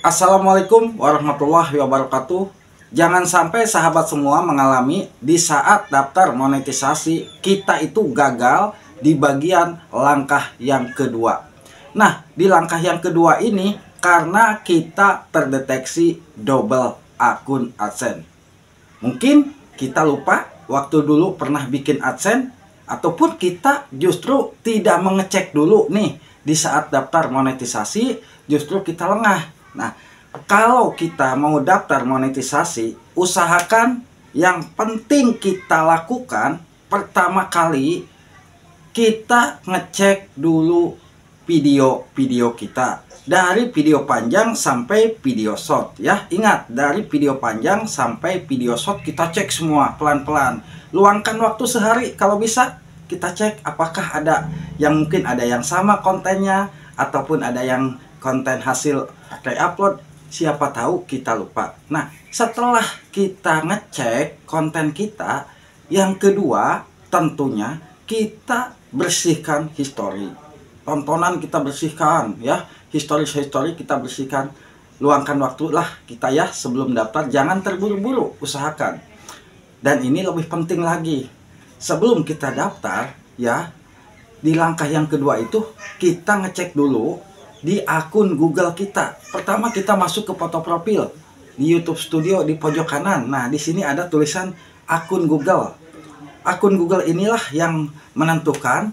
Assalamualaikum warahmatullahi wabarakatuh. Jangan sampai sahabat semua mengalami di saat daftar monetisasi kita itu gagal di bagian langkah yang kedua. Nah, di langkah yang kedua ini karena kita terdeteksi double akun AdSense. Mungkin kita lupa waktu dulu pernah bikin AdSense, ataupun kita justru tidak mengecek dulu nih di saat daftar monetisasi, justru kita lengah. Nah, kalau kita mau daftar monetisasi, usahakan yang penting kita lakukan pertama kali kita ngecek dulu video-video kita. Dari video panjang sampai video short ya. Ingat, dari video panjang sampai video short kita cek semua pelan-pelan. Luangkan waktu sehari kalau bisa, kita cek apakah ada yang mungkin ada yang sama kontennya, ataupun ada yang konten hasil upload, siapa tahu kita lupa. Nah, setelah kita ngecek konten kita, yang kedua tentunya kita bersihkan history. Tontonan kita bersihkan ya, history kita bersihkan. Luangkan waktu lah kita ya sebelum daftar, jangan terburu-buru, usahakan. Dan ini lebih penting lagi, sebelum kita daftar ya, di langkah yang kedua itu kita ngecek dulu di akun Google kita. Pertama kita masuk ke foto profil di YouTube Studio di pojok kanan. Nah, di sini ada tulisan akun Google. Akun Google inilah yang menentukan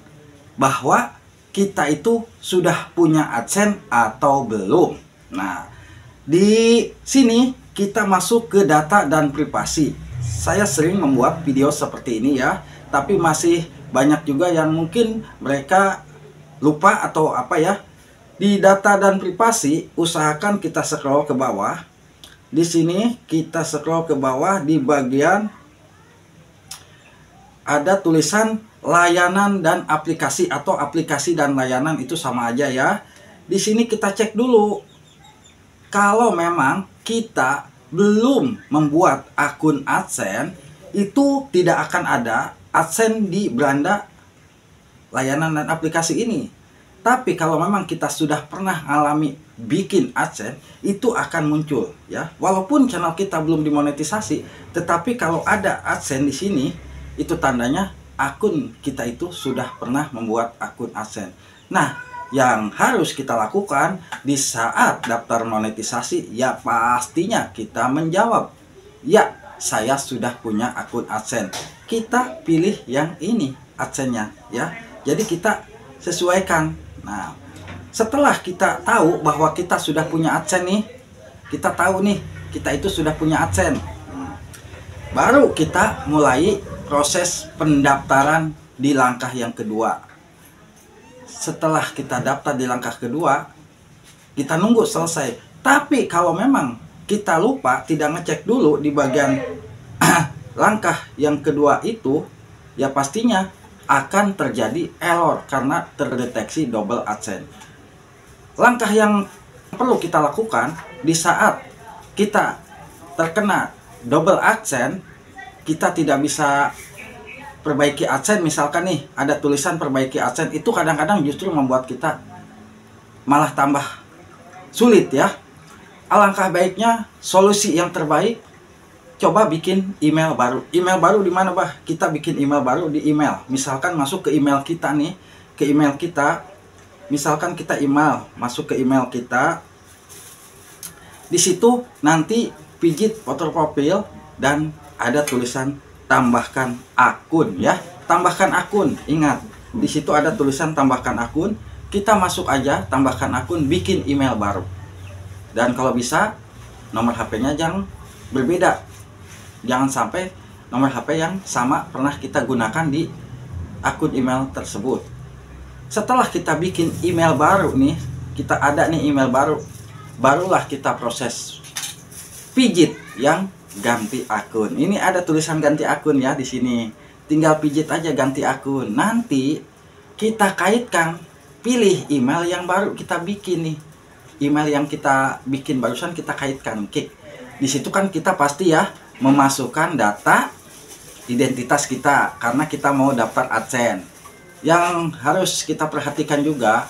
bahwa kita itu sudah punya AdSense atau belum. Nah, di sini kita masuk ke data dan privasi. Saya sering membuat video seperti ini ya, tapi masih banyak juga yang mungkin mereka lupa atau apa ya. Di data dan privasi, usahakan kita scroll ke bawah. Di sini kita scroll ke bawah, di bagian ada tulisan layanan dan aplikasi, atau aplikasi dan layanan itu sama aja ya. Di sini kita cek dulu. Kalau memang kita belum membuat akun AdSense, itu tidak akan ada AdSense di beranda layanan dan aplikasi ini. Tapi kalau memang kita sudah pernah alami bikin AdSense, itu akan muncul ya. Walaupun channel kita belum dimonetisasi, tetapi kalau ada AdSense di sini, itu tandanya akun kita itu sudah pernah membuat akun AdSense. Nah, yang harus kita lakukan di saat daftar monetisasi, ya pastinya kita menjawab, ya saya sudah punya akun AdSense. Kita pilih yang ini AdSense-nya ya. Jadi kita sesuaikan. Nah, setelah kita tahu bahwa kita sudah punya AdSense nih, kita tahu nih kita itu sudah punya AdSense, baru kita mulai proses pendaftaran di langkah yang kedua. Setelah kita daftar di langkah kedua, kita nunggu selesai. Tapi kalau memang kita lupa, tidak ngecek dulu di bagian langkah yang kedua itu, ya pastinya akan terjadi error karena terdeteksi double AdSense. Langkah yang perlu kita lakukan di saat kita terkena double AdSense, kita tidak bisa perbaiki AdSense. Misalkan nih ada tulisan perbaiki AdSense, itu kadang-kadang justru membuat kita malah tambah sulit ya. Alangkah baiknya solusi yang terbaik, coba bikin email baru. Email baru di mana, Bah? Kita bikin email baru di email. Misalkan masuk ke email kita nih, ke email kita. Misalkan kita masuk ke email kita. Di situ nanti pijit foto profil dan ada tulisan tambahkan akun ya. Tambahkan akun. Ingat, di situ ada tulisan tambahkan akun. Kita masuk aja, tambahkan akun, bikin email baru. Dan kalau bisa nomor HP-nya jangan berbeda. Jangan sampai nomor HP yang sama pernah kita gunakan di akun email tersebut. Setelah kita bikin email baru nih, kita ada nih email baru, barulah kita proses pijit yang ganti akun. Ini ada tulisan ganti akun ya di sini. Tinggal pijit aja ganti akun. Nanti kita kaitkan, pilih email yang baru kita bikin nih. Email yang kita bikin barusan kita kaitkan. Oke. Di situ kan kita pasti ya memasukkan data identitas kita karena kita mau daftar AdSense. Yang harus kita perhatikan juga,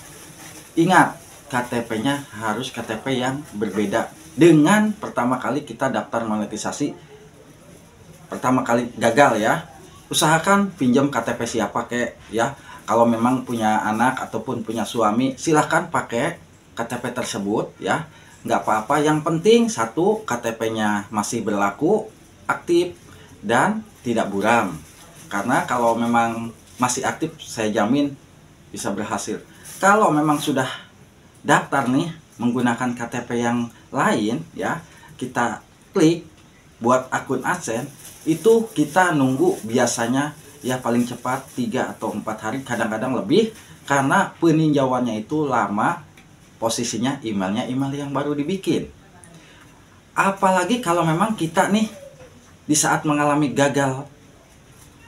ingat KTP-nya harus KTP yang berbeda dengan pertama kali kita daftar monetisasi, pertama kali gagal ya. Usahakan pinjam KTP siapa kek ya. Kalau memang punya anak ataupun punya suami, silahkan pakai KTP tersebut ya. Nggak apa-apa, yang penting satu, KTP-nya masih berlaku, aktif, dan tidak buram. Karena kalau memang masih aktif, saya jamin bisa berhasil. Kalau memang sudah daftar nih menggunakan KTP yang lain ya, kita klik buat akun AdSense, itu kita nunggu biasanya ya paling cepat 3 atau 4 hari, kadang-kadang lebih, karena peninjauannya itu lama, posisinya emailnya email yang baru dibikin. Apalagi kalau memang kita nih di saat mengalami gagal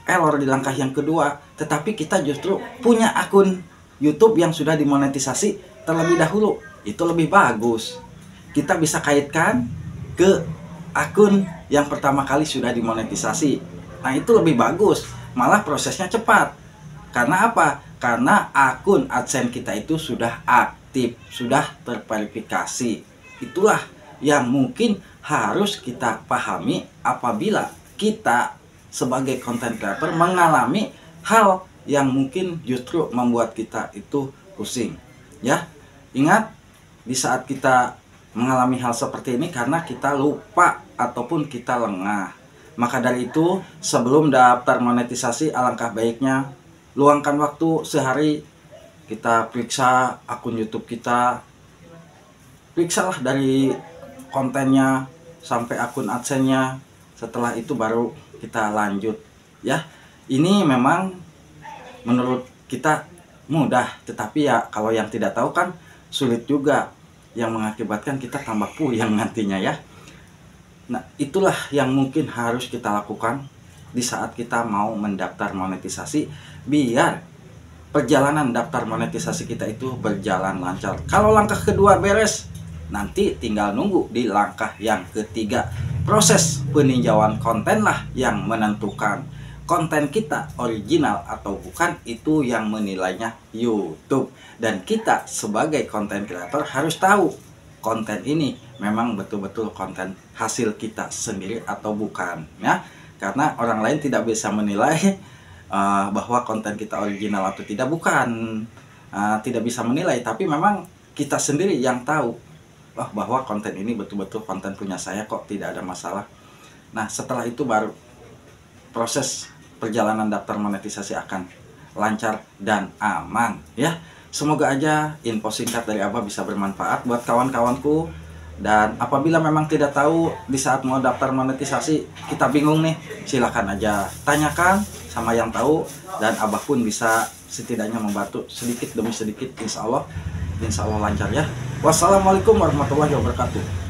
error di langkah yang kedua, tetapi kita justru punya akun YouTube yang sudah dimonetisasi terlebih dahulu, itu lebih bagus. Kita bisa kaitkan ke akun yang pertama kali sudah dimonetisasi. Nah, itu lebih bagus, malah prosesnya cepat. Karena apa? Karena akun AdSense kita itu sudah aktif, sudah terverifikasi. Itulah yang mungkin harus kita pahami apabila kita sebagai content creator mengalami hal yang mungkin justru membuat kita itu pusing ya. Ingat, di saat kita mengalami hal seperti ini karena kita lupa ataupun kita lengah. Maka dari itu, sebelum daftar monetisasi, alangkah baiknya luangkan waktu sehari, kita periksa akun YouTube kita, periksalah dari kontennya sampai akun AdSense-nya. Setelah itu baru kita lanjut ya. Ini memang menurut kita mudah, tetapi ya kalau yang tidak tahu kan sulit juga, yang mengakibatkan kita tambah puyeng nantinya ya. Nah, itulah yang mungkin harus kita lakukan di saat kita mau mendaftar monetisasi, biar perjalanan daftar monetisasi kita itu berjalan lancar. Kalau langkah kedua beres, nanti tinggal nunggu di langkah yang ketiga. Proses peninjauan konten lah yang menentukan konten kita original atau bukan, itu yang menilainya YouTube. Dan kita sebagai konten creator harus tahu konten ini memang betul-betul konten hasil kita sendiri atau bukan ya. Karena orang lain tidak bisa menilai bahwa konten kita original atau tidak, bukan tidak bisa menilai, tapi memang kita sendiri yang tahu bahwa konten ini betul-betul konten punya saya kok, tidak ada masalah. Nah, setelah itu baru proses perjalanan daftar monetisasi akan lancar dan aman ya. Semoga aja info singkat dari Abah bisa bermanfaat buat kawan-kawanku. Dan apabila memang tidak tahu di saat mau daftar monetisasi, kita bingung nih, silahkan aja tanyakan sama yang tahu, dan Abah pun bisa setidaknya membantu sedikit demi sedikit. Insya Allah lancar ya. Wassalamualaikum warahmatullahi wabarakatuh.